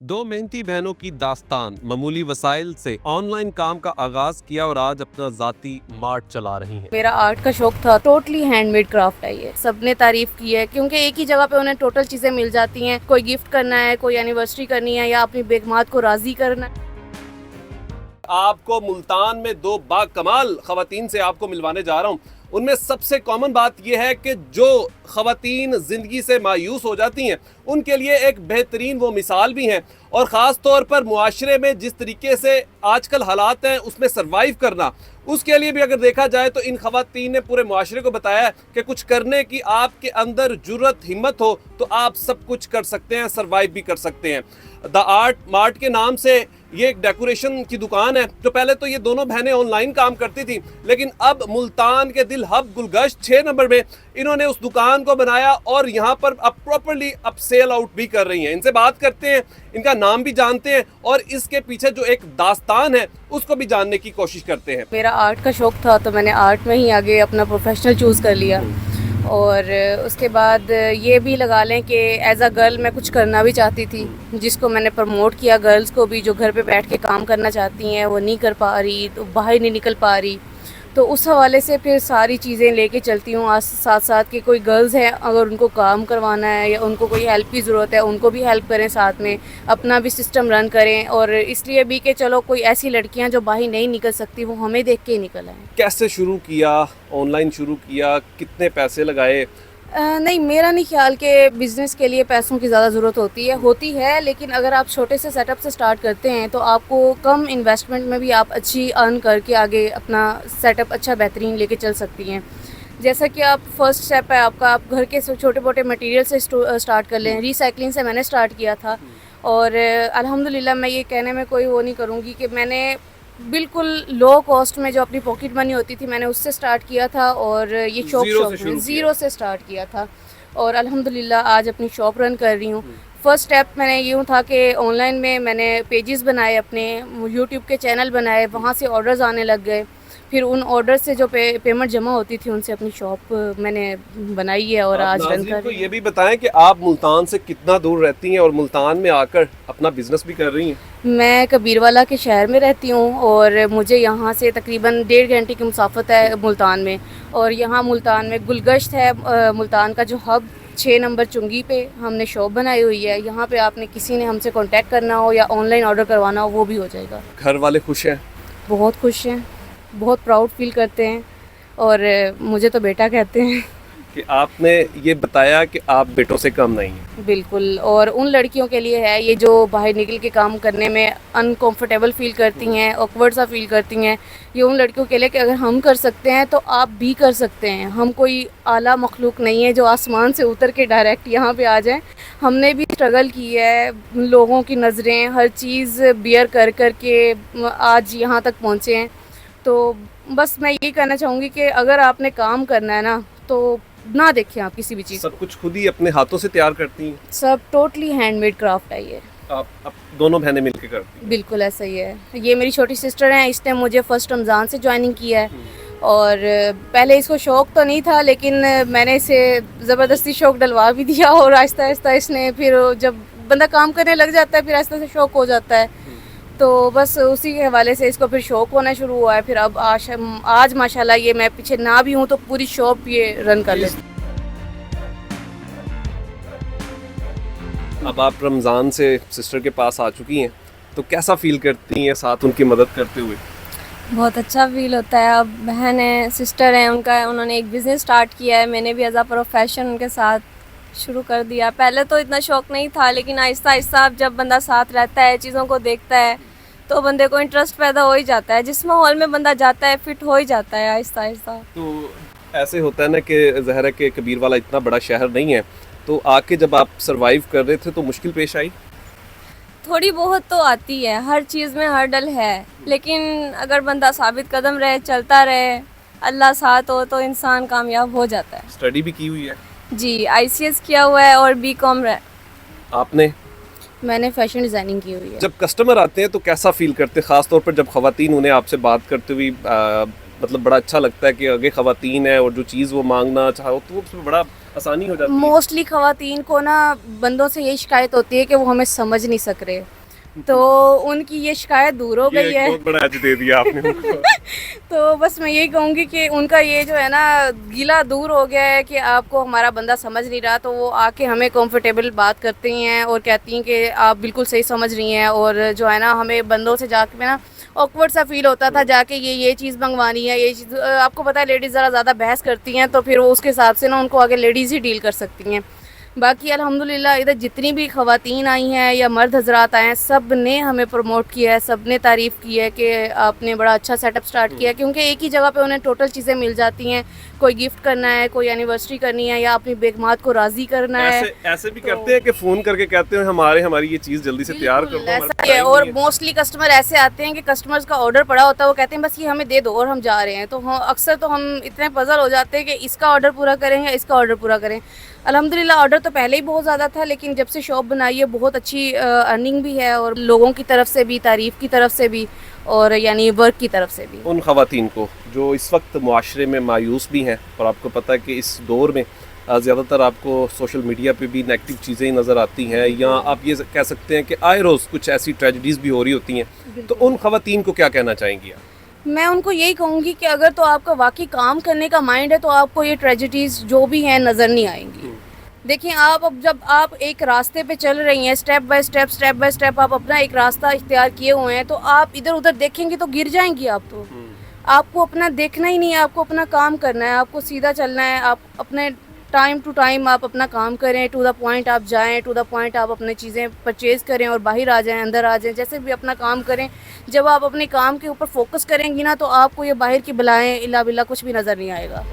दो मेहनती बहनों की दास्तान मामूली वसाइल से ऑनलाइन काम का आगाज किया और आज अपना जाती मार्ट चला रही हैं। मेरा आर्ट का शौक था। टोटली हैंडमेड क्राफ्ट है ये। सबने तारीफ की है क्योंकि एक ही जगह पे उन्हें टोटल चीजें मिल जाती हैं। कोई गिफ्ट करना है, कोई एनिवर्सरी करनी है या अपनी बेगमात को राजी करना है। आपको मुल्तान में दो बाकमाल खवातीन से आपको मिलवाने जा रहा हूँ। उनमें सबसे कॉमन बात यह है कि जो खवातीन ज़िंदगी से मायूस हो जाती हैं उनके लिए एक बेहतरीन वो मिसाल भी हैं, और ख़ास तौर पर मुआशरे में जिस तरीके से आजकल हालात हैं उसमें सर्वाइव करना, उसके लिए भी अगर देखा जाए तो इन खवातीन ने पूरे मुआशरे को बताया है कि कुछ करने की आपके अंदर जुर्रत हिम्मत हो तो आप सब कुछ कर सकते हैं, सर्वाइव भी कर सकते हैं। द आर्ट मार्ट के नाम से ये एक डेकोरेशन की दुकान है। जो पहले तो ये दोनों बहनें ऑनलाइन काम करती थी, लेकिन अब मुल्तान के दिल हब गुलगश्त 6 नंबर में इन्होंने उस दुकान को बनाया और यहाँ पर अब प्रॉपर्ली अब सेल आउट भी कर रही हैं। इनसे बात करते हैं, इनका नाम भी जानते हैं और इसके पीछे जो एक दास्तान है उसको भी जानने की कोशिश करते हैं। मेरा आर्ट का शौक था तो मैंने आर्ट में ही आगे अपना प्रोफेशनल चूज़ कर लिया। और उसके बाद ये भी लगा लें कि एज अ गर्ल मैं कुछ करना भी चाहती थी, जिसको मैंने प्रमोट किया। गर्ल्स को भी जो घर पे बैठ के काम करना चाहती हैं वो नहीं कर पा रही, तो बाहर नहीं निकल पा रही, तो उस हवाले से फिर सारी चीज़ें लेके चलती हूँ। आज साथ साथ कि कोई गर्ल्स हैं अगर उनको काम करवाना है या उनको कोई हेल्प की ज़रूरत है उनको भी हेल्प करें, साथ में अपना भी सिस्टम रन करें। और इसलिए भी कि चलो कोई ऐसी लड़कियाँ जो बाहर नहीं निकल सकती वो हमें देख के ही निकल आएँ। कैसे शुरू किया, ऑनलाइन शुरू किया, कितने पैसे लगाए? नहीं, मेरा नहीं ख्याल कि बिज़नेस के लिए पैसों की ज़्यादा ज़रूरत होती है, लेकिन अगर आप छोटे से सेटअप से स्टार्ट करते हैं तो आपको कम इन्वेस्टमेंट में भी आप अच्छी अर्न करके आगे अपना सेटअप अच्छा बेहतरीन लेके चल सकती हैं। जैसा कि आप फर्स्ट स्टेप है आपका, आप घर के छोटे मोटे मटेरियल से स्टार्ट कर लें। रिसाइकलिंग से मैंने स्टार्ट किया था और अल्हम्दुलिल्लाह मैं ये कहने में कोई वो नहीं करूँगी कि मैंने बिल्कुल लो कॉस्ट में जो अपनी पॉकेट मनी होती थी मैंने उससे स्टार्ट किया था और ये शॉप ज़ीरो से स्टार्ट किया था और अल्हम्दुलिल्लाह आज अपनी शॉप रन कर रही हूँ। फर्स्ट स्टेप मैंने यूँ था कि ऑनलाइन में मैंने पेजेस बनाए, अपने यूट्यूब के चैनल बनाए, वहाँ से ऑर्डर्स आने लग गए। फिर उन ऑर्डर से जो पेमेंट जमा होती थी उनसे अपनी शॉप मैंने बनाई है और आज रन कर रही हूँ। ये भी बताएं कि आप मुल्तान से कितना दूर रहती हैं और मुल्तान में आकर अपना बिजनेस भी कर रही हैं। मैं कबीरवाला के शहर में रहती हूँ और मुझे यहाँ से तकरीबन 1.5 घंटे की मुसाफत है मुल्तान में। और यहाँ मुल्तान में गुलगश्त है, मुल्तान का जो हब 6 नंबर चुंगी पे हमने शॉप बनाई हुई है। यहाँ पे आपने किसी ने हमसे कांटेक्ट करना हो या ऑनलाइन ऑर्डर करवाना हो वो भी हो जाएगा। घर वाले खुश हैं? बहुत खुश हैं, बहुत प्राउड फील करते हैं और मुझे तो बेटा कहते हैं। कि आपने ये बताया कि आप बेटों से कम नहीं हैं। बिल्कुल, और उन लड़कियों के लिए है ये जो बाहर निकल के काम करने में अनकंफर्टेबल फील करती हैं, ऑकवर्ड सा फील करती हैं। ये उन लड़कियों के लिए कि अगर हम कर सकते हैं तो आप भी कर सकते हैं। हम कोई आला मखलूक नहीं है जो आसमान से उतर के डायरेक्ट यहाँ पे आ जाएं। हमने भी स्ट्रगल की है, लोगों की नज़रें, हर चीज़ बियर कर कर के आज यहाँ तक पहुँचे हैं। तो बस मैं यही कहना चाहूँगी कि अगर आपने काम करना है ना तो ना देखें आप किसी भी चीज़। सब कुछ खुद ही अपने हाथों से तैयार करती हैं? सब टोटली हैंडमेड क्राफ्ट है ये। आप दोनों बहनें मिलकर करती हैं? बिल्कुल ऐसा ही है। ये मेरी छोटी सिस्टर हैं, इसने मुझे फर्स्ट रमज़ान से ज्वाइनिंग किया है और पहले इसको शौक़ तो नहीं था लेकिन मैंने इसे ज़बरदस्ती शौक़ डलवा भी दिया और आहिस्ता आहिस्ता इसने, फिर जब बंदा काम करने लग जाता है फिर आहिस्ता से शौक़ हो जाता है। तो बस उसी के हवाले से इसको फिर शौक़ होना शुरू हुआ है। फिर अब आज माशाल्लाह ये मैं पीछे ना भी हूँ तो पूरी शॉप ये रन कर लेती। अब आप रमज़ान से सिस्टर के पास आ चुकी हैं तो कैसा फील करती हैं साथ उनकी मदद करते हुए? बहुत अच्छा फील होता है। अब बहन है, सिस्टर है, उन्होंने एक बिज़नेस स्टार्ट किया है, मैंने भी एज अ प्रोफेशन उनके साथ शुरू कर दिया। पहले तो इतना शौक़ नहीं था लेकिन आहिस्ता आहिस्ता अब जब बंदा साथ रहता है, चीज़ों को देखता है तो बंदे को इंटरेस्ट पैदा हो ही जाता है। जिस माहौल में बंदा जाता है फिट हो ही जाता है आहिस्ता आहिस्ता। तो ऐसे होता है ना कि ज़हरा के कबीरवाला इतना बड़ा शहर नहीं है, तो आके जब आप सरवाइव कर रहे थे तो मुश्किल पेश आई? थोड़ी बहुत तो आती है, हर चीज़ में हर्डल है, लेकिन अगर बंदा साबित कदम रहे, चलता रहे, अल्लाह साथ हो तो इंसान कामयाब हो जाता है। स्टडी भी की हुई है? जी, ICS किया हुआ है और BCom आपने? मैंने फैशन डिज़ाइनिंग की हुई है। जब कस्टमर आते हैं तो कैसा फील करते हैं, ख़ास तौर पर जब ख़वातीन उन्हें आपसे बात करते हुए मतलब बड़ा अच्छा लगता है कि आगे ख़वातीन है और जो चीज़ वो मांगना चाहो तो वो उसमें बड़ा आसानी हो जाती है। मोस्टली खवातीन को ना बंदों से यही शिकायत होती है कि वो हमें समझ नहीं सक रहे, तो उनकी ये शिकायत दूर हो ये गई एक है। बहुत बड़ा एज दे दिया आपने उनको। तो बस मैं यही कहूँगी कि उनका ये जो है ना गीला दूर हो गया है कि आपको हमारा बंदा समझ नहीं रहा, तो वो आके हमें कंफर्टेबल बात करती हैं और कहती हैं कि आप बिल्कुल सही समझ रही हैं। और जो है ना हमें बंदों से जाके ना ऑकवर्ड सा फील होता था जाके ये चीज़ मंगवानी है, ये चीज़ आपको पता है लेडीज़ ज़रा ज़्यादा बहस करती हैं, तो फिर वो उसके हिसाब से ना उनको आगे लेडीज़ ही डील कर सकती हैं। बाकी अल्हम्दुलिल्लाह इधर जितनी भी ख़वातीन आई हैं या मर्द हजरात आए हैं, सब ने हमें प्रमोट किया है, सब ने तारीफ़ की है कि आपने बड़ा अच्छा सेटअप स्टार्ट किया है, क्योंकि एक ही जगह पे उन्हें टोटल चीज़ें मिल जाती हैं। कोई गिफ्ट करना है, कोई एनिवर्सरी करनी है या अपनी बेगमात को राज़ी करना है। ऐसे भी करते हैं कि फोन करके कहते हैं हमारी ये चीज जल्दी से तैयार कर दो, बिल्कुल, हमारे ऐसा पास ही है। time और नहीं है। मोस्टली कस्टमर ऐसे आते हैं कि कस्टमर्स का ऑर्डर पड़ा होता है, वो कहते हैं बस ये हमें दे दो और हम जा रहे हैं। तो अक्सर तो हम इतने पजल हो जाते हैं कि इसका ऑर्डर पूरा करें या इसका ऑर्डर पूरा करें। अल्हम्दुलिल्लाह ऑर्डर तो पहले ही बहुत ज़्यादा था, लेकिन जब से शॉप बनाई है बहुत अच्छी अर्निंग भी है, और लोगों की तरफ से भी, तारीफ़ की तरफ से भी, और यानी वर्क की तरफ से भी। उन खवातीन को जो इस वक्त मुआशरे में मायूस भी हैं, और आपको पता है कि इस दौर में ज़्यादातर आपको सोशल मीडिया पे भी नेगेटिव चीज़ें ही नज़र आती हैं, या आप ये कह सकते हैं कि आए रोज़ कुछ ऐसी ट्रेजिडीज़ भी हो रही होती हैं, तो उन खवातीन को क्या कहना चाहेंगी आप? मैं उनको यही कहूँगी कि अगर तो आपका वाकई काम करने का माइंड है तो आपको ये ट्रेजिडीज़ जो भी हैं नज़र नहीं आएंगी। देखिए आप अब जब आप एक रास्ते पे चल रही हैं, स्टेप बाय स्टेप आप अपना एक रास्ता इख्तियार किए हुए हैं, तो आप इधर उधर देखेंगे तो गिर जाएंगी आप। तो आपको अपना देखना ही नहीं है, आपको अपना काम करना है, आपको सीधा चलना है। आप अपने टाइम टू टाइम आप अपना काम करें, टू द पॉइंट आप जाएं, टू द पॉइंट आप अपने चीज़ें परचेज़ करें और बाहर आ जाएं, अंदर आ जाएं, जैसे भी अपना काम करें। जब आप अपने काम के ऊपर फोकस करेंगी ना, तो आपको ये बाहर की बलाएं इल्ला बिल्ला कुछ भी नज़र नहीं आएगा।